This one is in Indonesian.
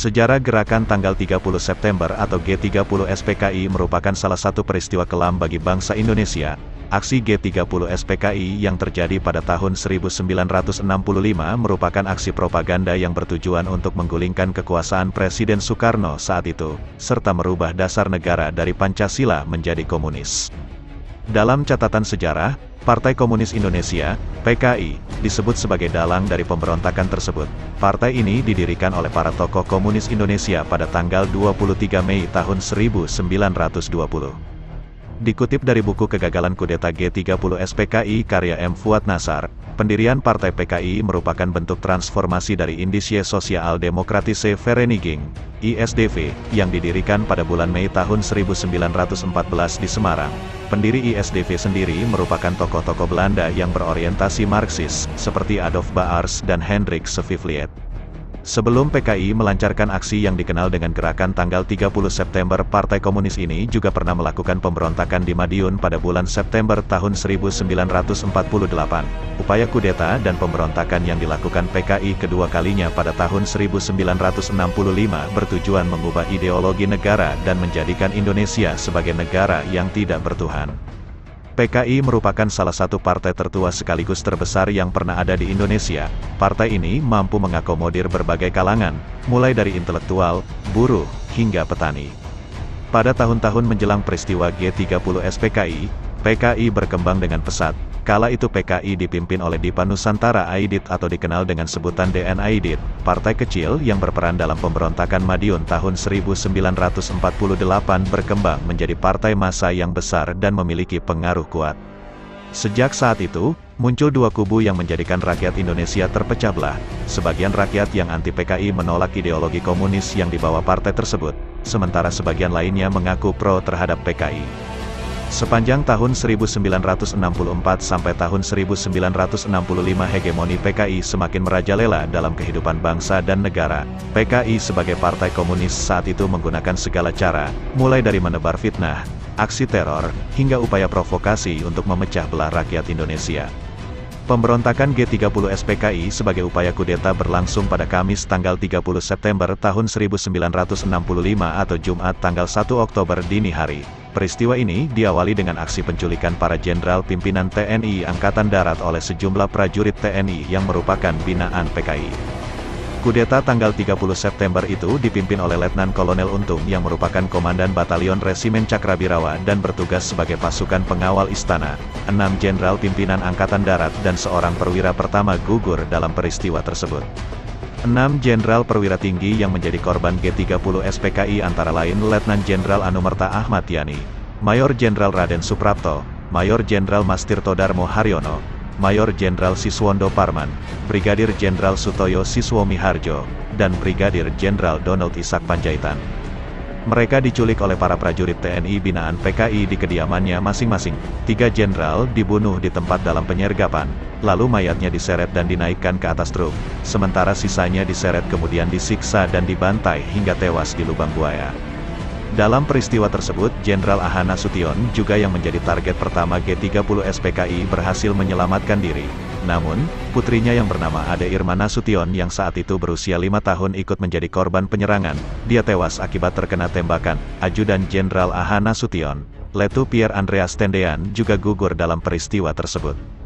Sejarah gerakan tanggal 30 September atau G30 SPKI merupakan salah satu peristiwa kelam bagi bangsa Indonesia. Aksi G30 SPKI yang terjadi pada tahun 1965 merupakan aksi propaganda yang bertujuan untuk menggulingkan kekuasaan Presiden Soekarno saat itu, serta merubah dasar negara dari Pancasila menjadi komunis. Dalam catatan sejarah, Partai Komunis Indonesia, PKI, disebut sebagai dalang dari pemberontakan tersebut. Partai ini didirikan oleh para tokoh komunis Indonesia pada tanggal 23 Mei tahun 1920. Dikutip dari buku Kegagalan Kudeta G30 SPKI karya M. Fuad Nassar, pendirian Partai PKI merupakan bentuk transformasi dari Indische Sociaal Democratische Vereniging, ISDV, yang didirikan pada bulan Mei tahun 1914 di Semarang. Pendiri ISDV sendiri merupakan tokoh-tokoh Belanda yang berorientasi Marxis, seperti Adolf Baars dan Hendrik Sevivliet. Sebelum PKI melancarkan aksi yang dikenal dengan gerakan tanggal 30 September, Partai Komunis ini juga pernah melakukan pemberontakan di Madiun pada bulan September tahun 1948. Upaya kudeta dan pemberontakan yang dilakukan PKI kedua kalinya pada tahun 1965 bertujuan mengubah ideologi negara dan menjadikan Indonesia sebagai negara yang tidak bertuhan. PKI merupakan salah satu partai tertua sekaligus terbesar yang pernah ada di Indonesia. Partai ini mampu mengakomodir berbagai kalangan, mulai dari intelektual, buruh, hingga petani. Pada tahun-tahun menjelang peristiwa G30 SPKI, PKI berkembang dengan pesat. Kala itu PKI dipimpin oleh Dipa Nusantara Aidit atau dikenal dengan sebutan DN Aidit, partai kecil yang berperan dalam pemberontakan Madiun tahun 1948 berkembang menjadi partai massa yang besar dan memiliki pengaruh kuat. Sejak saat itu, muncul dua kubu yang menjadikan rakyat Indonesia terpecah belah. Sebagian rakyat yang anti PKI menolak ideologi komunis yang dibawa partai tersebut, sementara sebagian lainnya mengaku pro terhadap PKI. Sepanjang tahun 1964 sampai tahun 1965 hegemoni PKI semakin merajalela dalam kehidupan bangsa dan negara. PKI sebagai partai komunis saat itu menggunakan segala cara, mulai dari menebar fitnah, aksi teror, hingga upaya provokasi untuk memecah belah rakyat Indonesia. Pemberontakan G30 SPKI sebagai upaya kudeta berlangsung pada Kamis tanggal 30 September tahun 1965 atau Jumat tanggal 1 Oktober dini hari. Peristiwa ini diawali dengan aksi penculikan para jenderal pimpinan TNI Angkatan Darat oleh sejumlah prajurit TNI yang merupakan binaan PKI. Kudeta tanggal 30 September itu dipimpin oleh Letnan Kolonel Untung yang merupakan Komandan Batalion Resimen Cakrabirawa dan bertugas sebagai pasukan pengawal istana. 6 jenderal pimpinan Angkatan Darat dan seorang perwira pertama gugur dalam peristiwa tersebut. 6 jenderal perwira tinggi yang menjadi korban G30 SPKI antara lain Letnan Jenderal Anumerta Ahmad Yani, Mayor Jenderal Raden Suprapto, Mayor Jenderal Mastirto Darmo Haryono, Mayor Jenderal Siswondo Parman, Brigadir Jenderal Sutoyo Siswomi Harjo, dan Brigadir Jenderal Donald Ishak Panjaitan. Mereka diculik oleh para prajurit TNI binaan PKI di kediamannya masing-masing. 3 jenderal dibunuh di tempat dalam penyergapan, lalu mayatnya diseret dan dinaikkan ke atas truk, sementara sisanya diseret kemudian disiksa dan dibantai hingga tewas di lubang buaya. Dalam peristiwa tersebut, Jenderal Aha Nasution juga yang menjadi target pertama G30 SPKI berhasil menyelamatkan diri. Namun, putrinya yang bernama Ade Irma Nasution yang saat itu berusia 5 tahun ikut menjadi korban penyerangan. Dia tewas akibat terkena tembakan. Ajudan Jenderal Aha Nasution, Letu Pierre Andreas Tendean juga gugur dalam peristiwa tersebut.